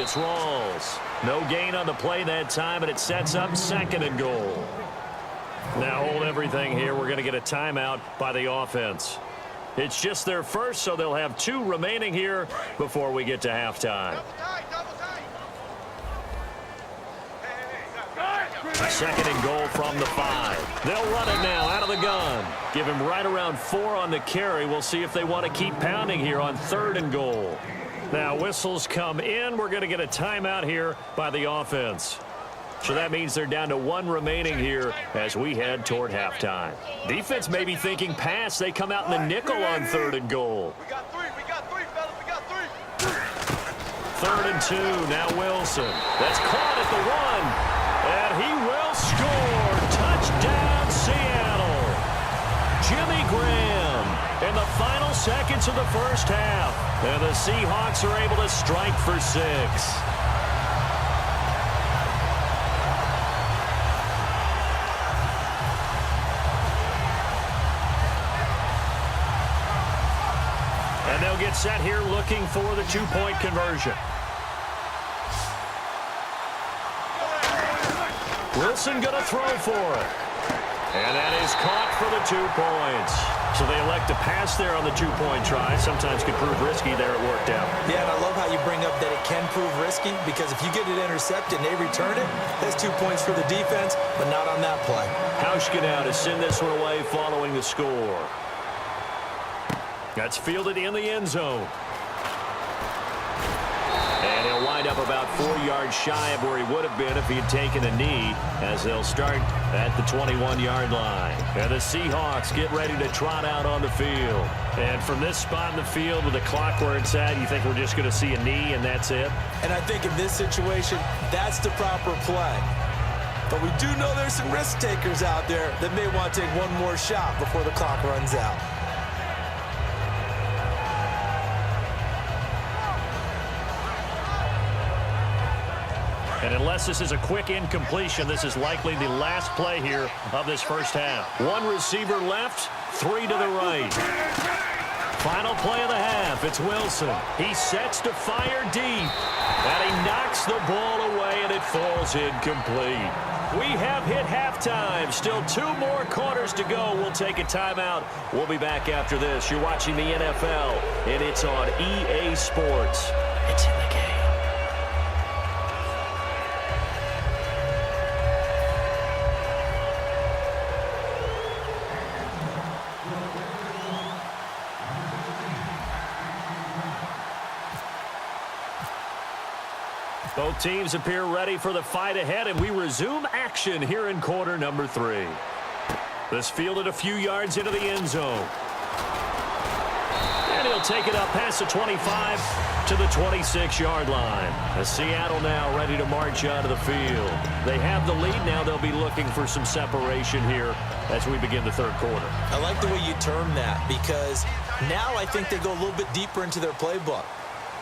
it's Rawls. No gain on the play that time, and it sets up 2nd and goal. Now hold everything here. We're going to get a timeout by the offense. It's just their first, so they'll have 2 remaining here before we get to halftime. 2nd and goal from the 5. They'll run it now out of the gun. Give him right around 4 on the carry. We'll see if they want to keep pounding here on 3rd and goal. Now whistles come in. We're going to get a timeout here by the offense. So that means they're down to 1 remaining here as we head toward halftime. Defense may be thinking pass. They come out in the nickel on 3rd and goal. We got 3, fellas. We got 3. 3rd and 2. Now Wilson. That's caught at the 1. And he will score. Touchdown, Seattle. Jimmy Graham in the final seconds of the first half. And the Seahawks are able to strike for 6. And they'll get set here looking for the 2-point conversion. Wilson going to throw for it. And that is caught for the 2 points. So they elect to pass there on the 2-point try. Sometimes could prove risky there. It worked out. Yeah, and I love how you bring up that it can prove risky, because if you get it intercepted and they return it, that's 2 points for the defense, but not on that play. Hauschka now to send this one away following the score. That's fielded in the end zone. And he'll wind up about 4 yards shy of where he would have been if he had taken a knee, as they'll start at the 21-yard line. And the Seahawks get ready to trot out on the field. And from this spot in the field with the clock where it's at, you think we're just going to see a knee and that's it? And I think in this situation, that's the proper play. But we do know there's some risk takers out there that may want to take one more shot before the clock runs out. And unless this is a quick incompletion, this is likely the last play here of this first half. 1 receiver left, 3 to the right. Final play of the half, it's Wilson. He sets to fire deep, and he knocks the ball away, and it falls incomplete. We have hit halftime. Still 2 more quarters to go. We'll take a timeout. We'll be back after this. You're watching the NFL, and it's on EA Sports. It's in the game. Both teams appear ready for the fight ahead, and we resume action here in quarter number 3. This fielded a few yards into the end zone. And he'll take it up past the 25 to the 26-yard line. As Seattle now ready to march onto the field. They have the lead. Now they'll be looking for some separation here as we begin the 3rd quarter. I like the way you term that, because now I think they go a little bit deeper into their playbook.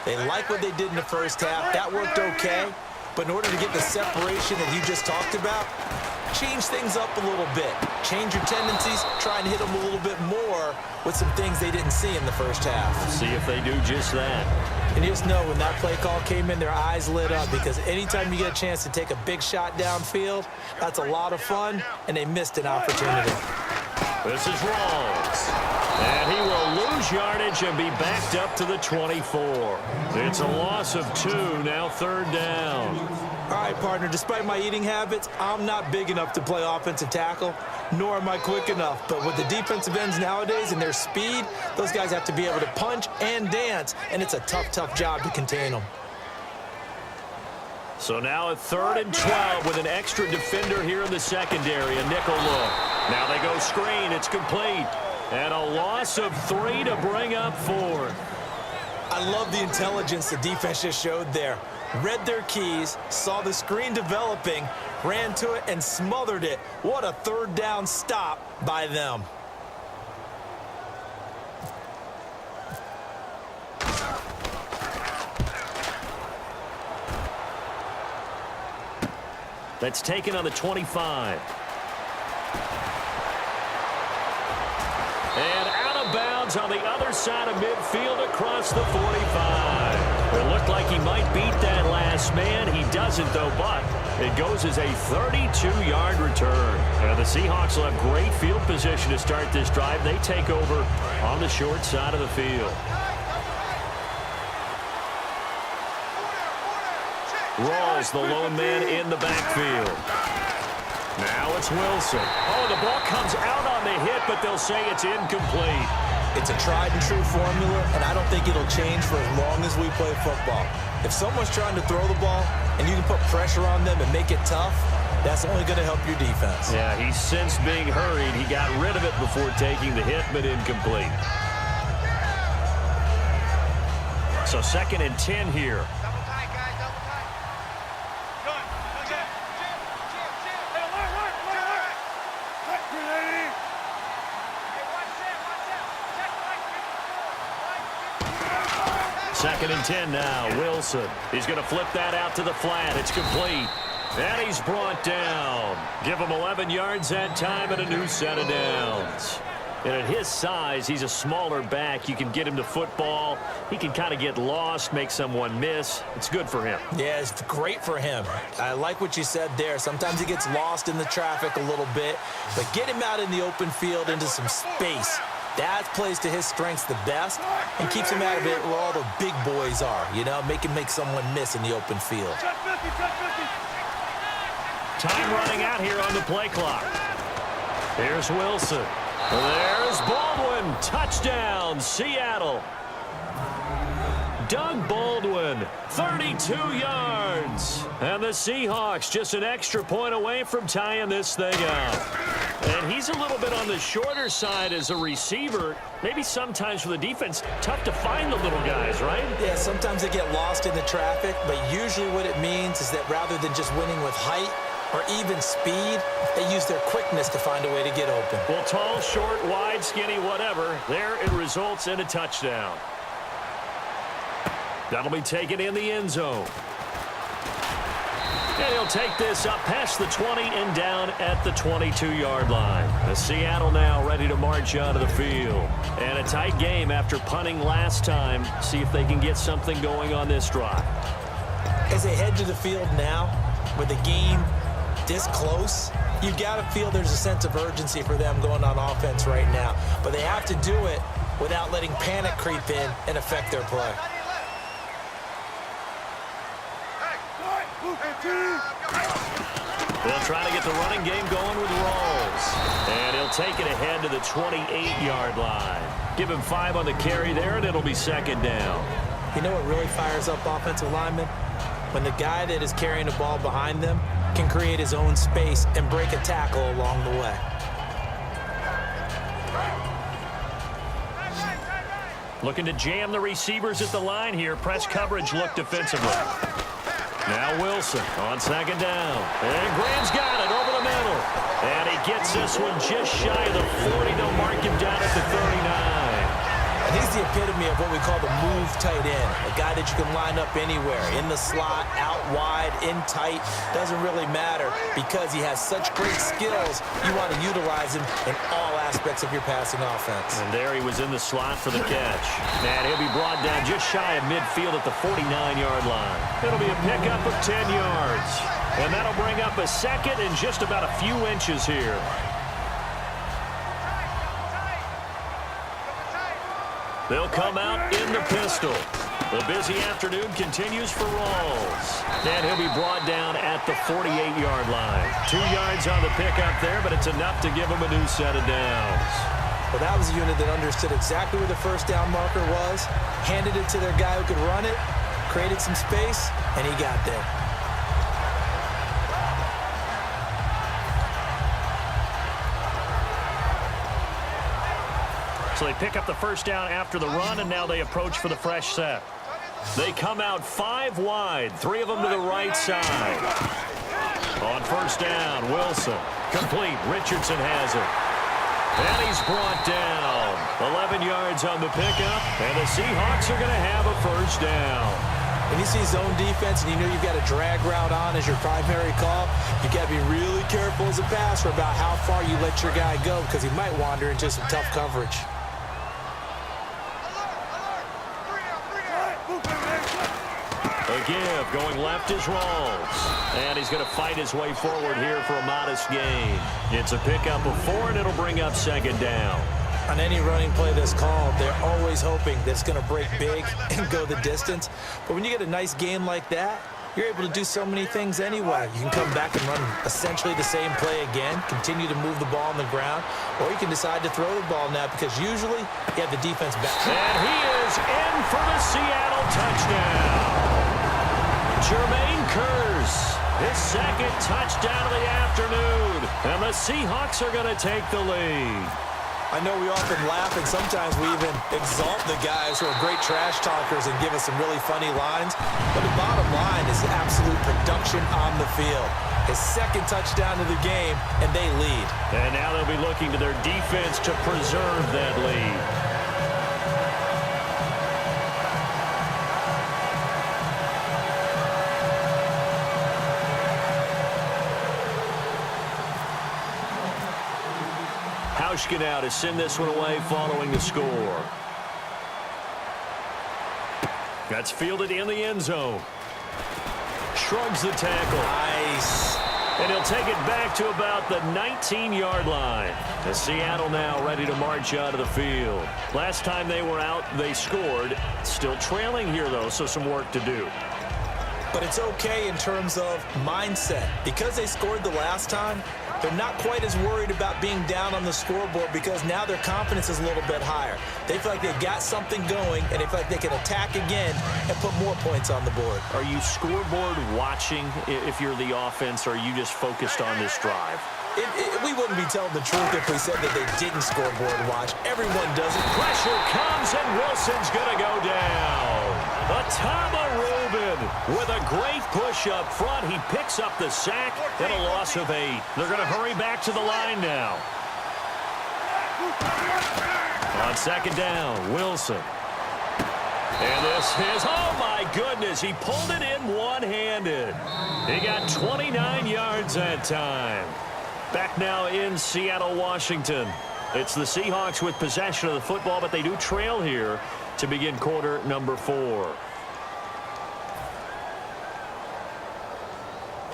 They like what they did in the first half. That worked okay. But in order to get the separation that you just talked about, change things up a little bit. Change your tendencies. Try and hit them a little bit more with some things they didn't see in the first half. See if they do just that. And you just know when that play call came in, their eyes lit up, because anytime you get a chance to take a big shot downfield, that's a lot of fun, and they missed an opportunity. This is Rawls. And he will lose yardage and be backed up to the 24. It's a loss of 2, now 3rd down. All right, partner, despite my eating habits, I'm not big enough to play offensive tackle, nor am I quick enough. But with the defensive ends nowadays and their speed, those guys have to be able to punch and dance, and it's a tough, tough job to contain them. So now a 3rd and 12 with an extra defender here in the secondary, a nickel look. Now they go screen, it's complete. And a loss of 3 to bring up 4th. I love the intelligence the defense just showed there. Read their keys, saw the screen developing, ran to it, and smothered it. What a 3rd down stop by them. That's taken on the 25. And out of bounds on the other side of midfield across the 45. It looked like he might beat that last doesn't, though, but it goes as a 32-yard return. And the Seahawks will have great field position to start this drive. They take over on the short side of the field. Rawls, the lone man in the backfield. Now it's Wilson. Oh, the ball comes out on the hit, but they'll say it's incomplete. It's a tried-and-true formula, and I don't think it'll change for as long as we play football. If someone's trying to throw the ball and you can put pressure on them and make it tough, that's only going to help your defense. Yeah, he's since being hurried. He got rid of it before taking the hit, but incomplete. So 2nd and 10 here. Second and 10 now. Wilson. He's going to flip that out to the flat. It's complete. And he's brought down. Give him 11 yards that time and a new set of downs. And at his size, he's a smaller back. You can get him to football. He can kind of get lost, make someone miss. It's good for him. Yeah, it's great for him. I like what you said there. Sometimes he gets lost in the traffic a little bit. But get him out in the open field into some space. That plays to his strengths the best and keeps him out of it where all the big boys are, you know, make someone miss in the open field. Time running out here on the play clock. Here's Wilson. There's Baldwin. Touchdown, Seattle. Doug Baldwin, 32 yards. And the Seahawks just an extra point away from tying this thing up. And he's a little bit on the shorter side as a receiver. Maybe sometimes for the defense, tough to find the little guys, right? Yeah, sometimes they get lost in the traffic, but usually what it means is that rather than just winning with height or even speed, they use their quickness to find a way to get open. Well, tall, short, wide, skinny, whatever, there it results in a touchdown. That'll be taken in the end zone. And he'll take this up past the 20 and down at the 22-yard line. The Seattle now ready to march out of the field. And a tight game after punting last time. See if they can get something going on this drive. As they head to the field now, with the game this close, you've got to feel there's a sense of urgency for them going on offense right now. But they have to do it without letting panic creep in and affect their play. They'll try to get the running game going with Rawls. And he'll take it ahead to the 28-yard line. Give him 5 on the carry there, and it'll be 2nd down. You know what really fires up offensive linemen? When the guy that is carrying the ball behind them can create his own space and break a tackle along the way. Looking to jam the receivers at the line here. Press coverage look defensively. Now Wilson on 2nd down. And Graham's got it over the middle. And he gets this one just shy of the 40. They'll mark him down at the 39. And he's the epitome of what we call the move tight end. A guy that you can line up anywhere. In the slot, out wide, in tight. Doesn't really matter because he has such great skills. You want to utilize him in all aspects of your passing offense. And there he was in the slot for the catch. And he'll be brought down just shy of midfield at the 49-yard line. It'll be a pickup of 10 yards. And that'll bring up a 2nd and just about a few inches here. They'll come out in the pistol. The busy afternoon continues for Rawls. And he'll be brought down at the 48-yard line. 2 yards on the pickup there, but it's enough to give him a new set of downs. Well, that was a unit that understood exactly where the first down marker was, handed it to their guy who could run it, created some space, and he got there. So they pick up the first down after the run, and now they approach for the fresh set. They come out 5 wide, 3 of them to the right side. On first down, Wilson. Complete. Richardson has it. And he's brought down. 11 yards on the pickup, and the Seahawks are going to have a first down. When you see zone defense and you know you've got a drag route on as your primary call, you've got to be really careful as a passer about how far you let your guy go because he might wander into some tough coverage. give. Going left is Rawls. And he's going to fight his way forward here for a modest gain. It's a pickup of 4, and it'll bring up second down. On any running play that's called, they're always hoping that it's going to break big and go the distance. But when you get a nice game like that, you're able to do so many things anyway. You can come back and run essentially the same play again, continue to move the ball on the ground, or you can decide to throw the ball now because usually you have the defense back. And he is in for the Seattle touchdown. Jermaine Kearse, his second touchdown of the afternoon. And the Seahawks are going to take the lead. I know we often laugh, and sometimes we even exalt the guys who are great trash talkers and give us some really funny lines. But the bottom line is absolute production on the field. His second touchdown of the game, and they lead. And now they'll be looking to their defense to preserve that lead. Now to send this one away following the score. That's fielded in the end zone. Shrugs the tackle. Nice. And he'll take it back to about the 19-yard line. The Seattle now ready to march out of the field. Last time they were out, they scored. Still trailing here, though, so some work to do. But it's okay in terms of mindset. Because they scored the last time, they're not quite as worried about being down on the scoreboard because now their confidence is a little bit higher. They feel like they've got something going, and they feel like they can attack again and put more points on the board. Are you scoreboard watching if you're the offense, or are you just focused on this drive? We wouldn't be telling the truth if we said that they didn't scoreboard watch. Everyone does it. Pressure comes, and Wilson's going to go down. Atama Rubin with a great push up front. He picks up the sack and a loss of 8. They're going to hurry back to the line now. On second down, Wilson. And this is, oh my goodness, he pulled it in one-handed. He got 29 yards that time. Back now in Seattle, Washington. It's the Seahawks with possession of the football, but they do trail here to begin quarter number 4.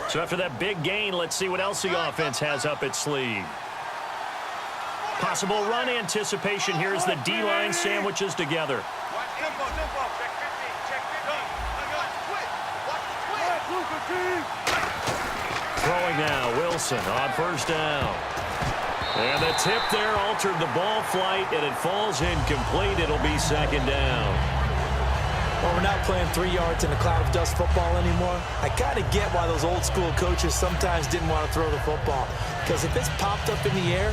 So after that big gain, let's see what else the offense has up its sleeve. Possible run anticipation here as the D-line sandwiches together. Throwing now, Wilson on first down. And the tip there altered the ball flight, and it falls incomplete. It'll be second down. Well, we're not playing 3 yards in a cloud of dust football anymore. I kind of get why those old school coaches sometimes didn't want to throw the football. Because if it's popped up in the air,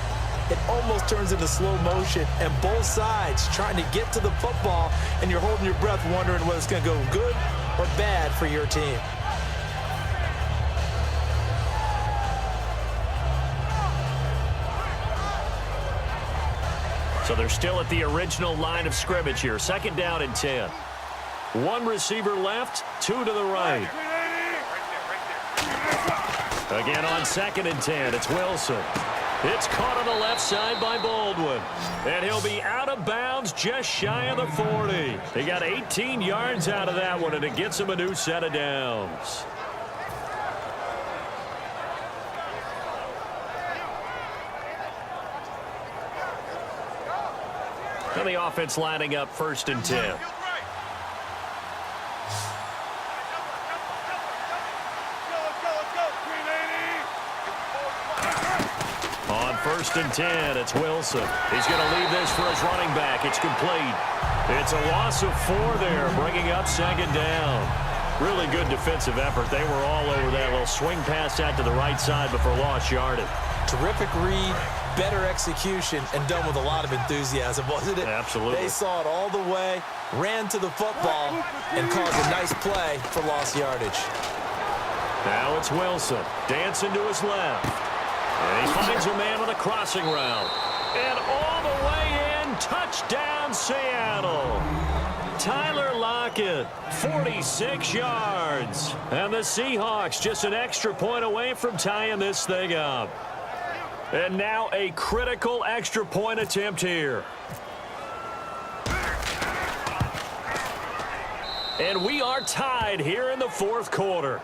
it almost turns into slow motion, and both sides trying to get to the football, and you're holding your breath wondering whether it's going to go good or bad for your team. So they're still at the original line of scrimmage here. Second down and 10. One receiver left, 2 to the right. Again on second and 10, it's Wilson. It's caught on the left side by Baldwin. And he'll be out of bounds just shy of the 40. He got 18 yards out of that one, and it gets him a new set of downs. And the offense lining up first and 10. On first and 10, it's Wilson. He's going to leave this for his running back. It's complete. It's a loss of 4 there, bringing up second down. Really good defensive effort. They were all over that little swing pass out to the right side before lost yardage. Terrific read, better execution, and done with a lot of enthusiasm, wasn't it? Absolutely. They saw it all the way, ran to the football, and caused a nice play for lost yardage. Now it's Wilson, dancing to his left. And he finds a man on a crossing route. And all the way in, touchdown Seattle. Tyler Lockett, 46 yards. And the Seahawks just an extra point away from tying this thing up. And now a critical extra point attempt here. And we are tied here in the fourth quarter.